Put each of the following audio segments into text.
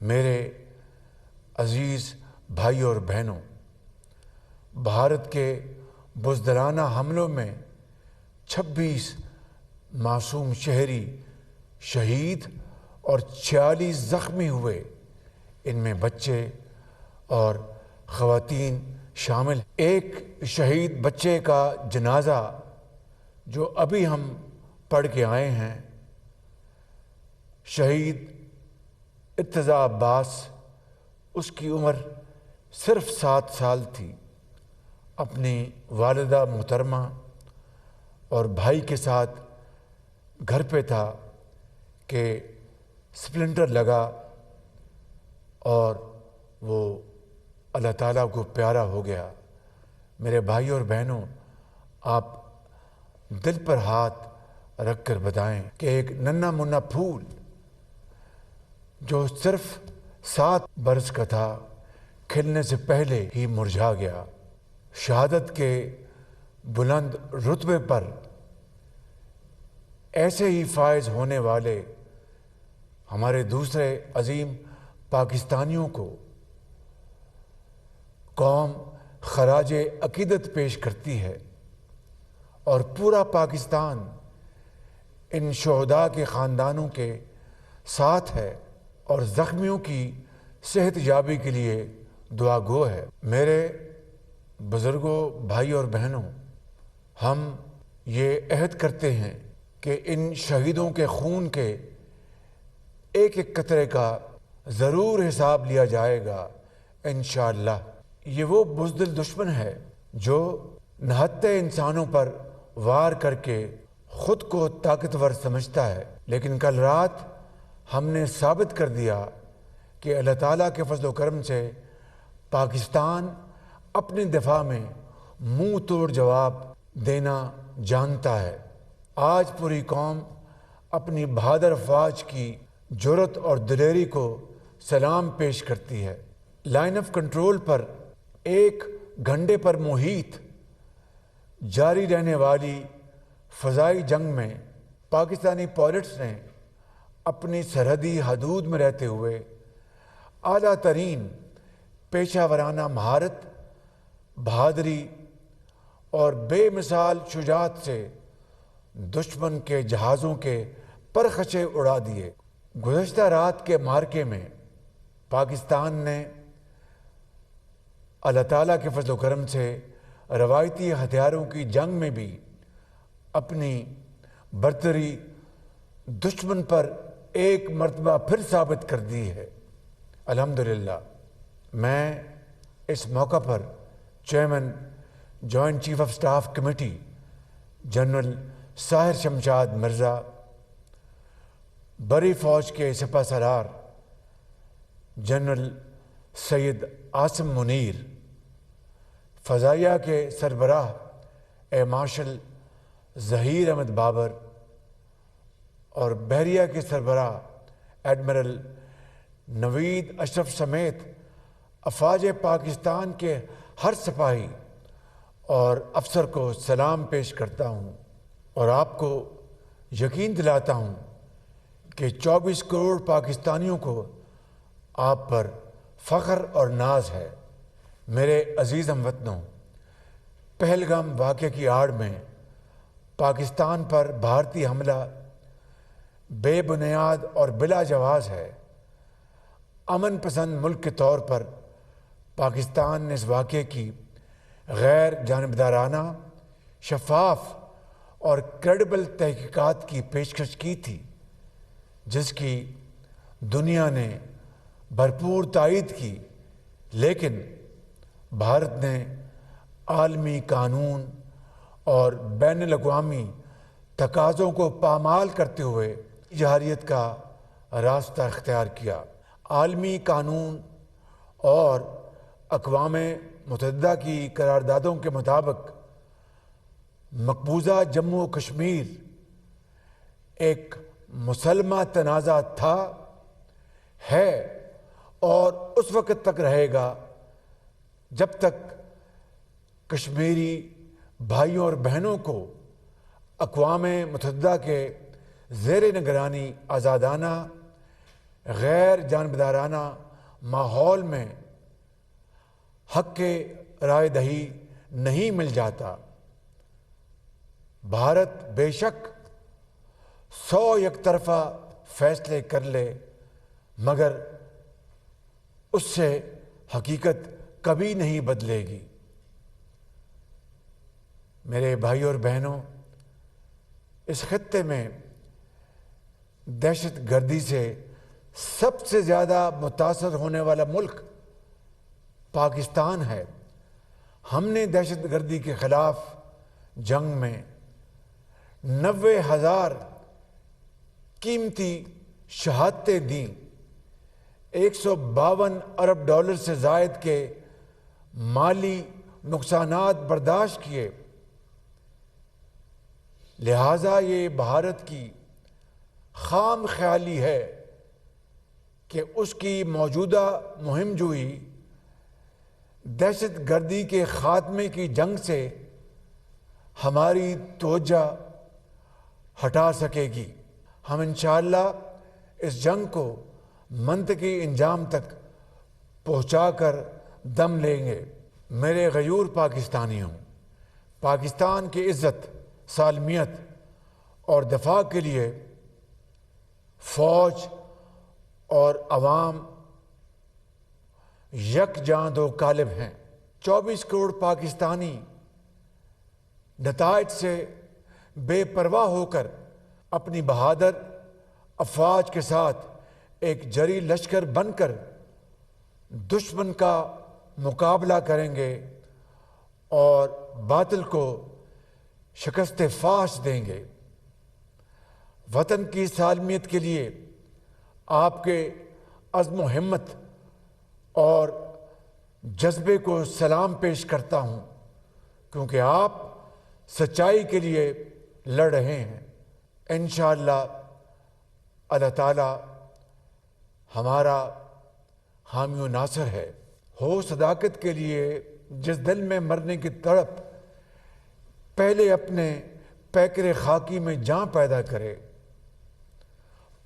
میرے عزیز بھائی اور بہنوں، بھارت کے بزدلانہ حملوں میں 26 معصوم شہری شہید اور 46 زخمی ہوئے۔ ان میں بچے اور خواتین شامل۔ ایک شہید بچے کا جنازہ جو ابھی ہم پڑھ کے آئے ہیں، شہید ارتضیٰ عباس، اس کی عمر صرف 7 سال تھی۔ اپنی والدہ محترمہ اور بھائی کے ساتھ گھر پہ تھا کہ سپلنٹر لگا اور وہ اللہ تعالیٰ کو پیارا ہو گیا۔ میرے بھائی اور بہنوں، آپ دل پر ہاتھ رکھ کر بتائیں کہ ایک ننھا منھا پھول جو صرف 7 برس کا تھا، کھلنے سے پہلے ہی مرجھا گیا۔ شہادت کے بلند رتبے پر ایسے ہی فائز ہونے والے ہمارے دوسرے عظیم پاکستانیوں کو قوم خراج عقیدت پیش کرتی ہے، اور پورا پاکستان ان شہداء کے خاندانوں کے ساتھ ہے اور زخمیوں کی صحت یابی کے لیے دعا گو ہے۔ میرے بزرگوں، بھائی اور بہنوں، ہم یہ عہد کرتے ہیں کہ ان شہیدوں کے خون کے ایک ایک قطرے کا ضرور حساب لیا جائے گا انشاءاللہ۔ یہ وہ بزدل دشمن ہے جو نہتے انسانوں پر وار کر کے خود کو طاقتور سمجھتا ہے، لیکن کل رات ہم نے ثابت کر دیا کہ اللہ تعالیٰ کے فضل و کرم سے پاکستان اپنے دفاع میں منہ توڑ جواب دینا جانتا ہے۔ آج پوری قوم اپنی بہادر افواج کی جرأت اور دلیری کو سلام پیش کرتی ہے۔ لائن آف کنٹرول پر 1 گھنٹے پر محیط جاری رہنے والی فضائی جنگ میں پاکستانی پائلٹس نے اپنی سرحدی حدود میں رہتے ہوئے اعلیٰ ترین پیشہ ورانہ مہارت، بہادری اور بے مثال شجاعت سے دشمن کے جہازوں کے پرخچے اڑا دیے۔ گزشتہ رات کے معرکے میں پاکستان نے اللہ تعالیٰ کے فضل و کرم سے روایتی ہتھیاروں کی جنگ میں بھی اپنی برتری دشمن پر ایک مرتبہ پھر ثابت کر دی ہے، الحمدللہ۔ میں اس موقع پر chairman joint chief of staff committee general Sahir Shamshad Mirza, بری فوج کے سپہ سالار جنرل سید عاصم منیر، فضائیہ کے سربراہ ایئر مارشل ظہیر احمد بابر اور بحریہ کے سربراہ ایڈمرل نوید اشرف سمیت افواج پاکستان کے ہر سپاہی اور افسر کو سلام پیش کرتا ہوں، اور آپ کو یقین دلاتا ہوں کہ 24 کروڑ پاکستانیوں کو آپ پر فخر اور ناز ہے۔ میرے عزیز ہم وطنوں، پہلگام واقعے کی آڑ میں پاکستان پر بھارتی حملہ بے بنیاد اور بلا جواز ہے۔ امن پسند ملک کے طور پر پاکستان نے اس واقعے کی غیر جانبدارانہ، شفاف اور کریڈیبل تحقیقات کی پیشکش کی تھی، جس کی دنیا نے بھرپور تائید کی، لیکن بھارت نے عالمی قانون اور بین الاقوامی تقاضوں کو پامال کرتے ہوئے جارحیت کا راستہ اختیار کیا۔ عالمی قانون اور اقوام متحدہ کی قراردادوں کے مطابق مقبوضہ جموں و کشمیر ایک مسلمہ تنازع تھا، ہے اور اس وقت تک رہے گا جب تک کشمیری بھائیوں اور بہنوں کو اقوام متحدہ کے زیر نگرانی آزادانہ غیر جانبدارانہ ماحول میں حق کے رائے دہی نہیں مل جاتا۔ بھارت بے شک 100 یک طرفہ فیصلے کر لے، مگر اس سے حقیقت کبھی نہیں بدلے گی۔ میرے بھائیوں اور بہنوں، اس خطے میں دہشت گردی سے سب سے زیادہ متاثر ہونے والا ملک پاکستان ہے۔ ہم نے دہشت گردی کے خلاف جنگ میں 90,000 قیمتی شہادتیں دیں، 152 ارب ڈالر سے زائد کے مالی نقصانات برداشت کیے۔ لہٰذا یہ بھارت کی خام خیالی ہے کہ اس کی موجودہ مہم جوئی دہشت گردی کے خاتمے کی جنگ سے ہماری توجہ ہٹا سکے گی۔ ہم انشاءاللہ اس جنگ کو منطقی انجام تک پہنچا کر دم لیں گے۔ میرے غیور پاکستانیوں، پاکستان کی عزت، سالمیت اور دفاع کے لیے فوج اور عوام یکجاں دو قالب ہیں۔ 24 کروڑ پاکستانی نتائج سے بے پرواہ ہو کر اپنی بہادر افواج کے ساتھ ایک جری لشکر بن کر دشمن کا مقابلہ کریں گے اور باطل کو شکست فاش دیں گے۔ وطن کی سالمیت کے لیے آپ کے عزم و ہمت اور جذبے کو سلام پیش کرتا ہوں، کیونکہ آپ سچائی کے لیے لڑ رہے ہیں۔ انشاءاللہ اللہ تعالی ہمارا حامی و ناصر ہے۔ ہو صداقت کے لیے جس دل میں مرنے کی تڑپ پہلے اپنے پیکر خاکی میں جان پیدا کرے،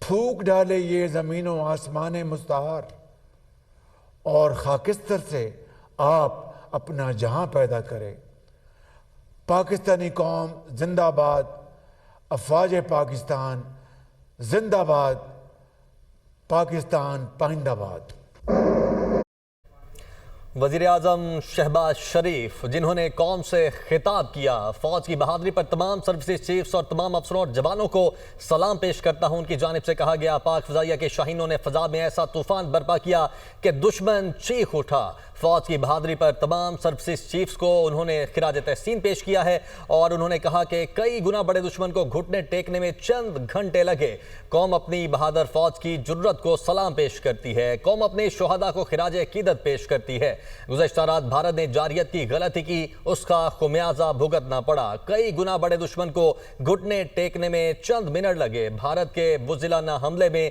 پھونک ڈالے یہ زمین و آسمان مستعار، اور خاکستر سے آپ اپنا جہاں پیدا کرے۔ پاکستانی قوم زندہ باد، افواج پاکستان زندہ باد، پاکستان پائندہ باد۔ وزیراعظم شہباز شریف، جنہوں نے قوم سے خطاب کیا، فوج کی بہادری پر تمام سروسز چیفز اور تمام افسروں اور جوانوں کو سلام پیش کرتا ہوں۔ ان کی جانب سے کہا گیا، پاک فضائیہ کے شاہینوں نے فضا میں ایسا طوفان برپا کیا کہ دشمن چیخ اٹھا۔ فوج کی بہادری پر تمام سروسز چیفز کو انہوں نے خراج تحسین پیش کیا ہے، اور انہوں نے کہا کہ کئی گنا بڑے دشمن کو گھٹنے ٹیکنے میں چند گھنٹے لگے۔ قوم اپنی بہادر فوج کی جرت کو سلام پیش کرتی ہے، قوم اپنے شہداء کو خراج عقیدت پیش کرتی ہے۔ گزشتہ رات بھارت نے جارحیت کی غلطی کی، اس کا خمیازہ بھگتنا پڑا۔ کئی گنا بڑے دشمن کو گھٹنے ٹیکنے میں چند منٹ لگے۔ بھارت کے بزدلانہ حملے میں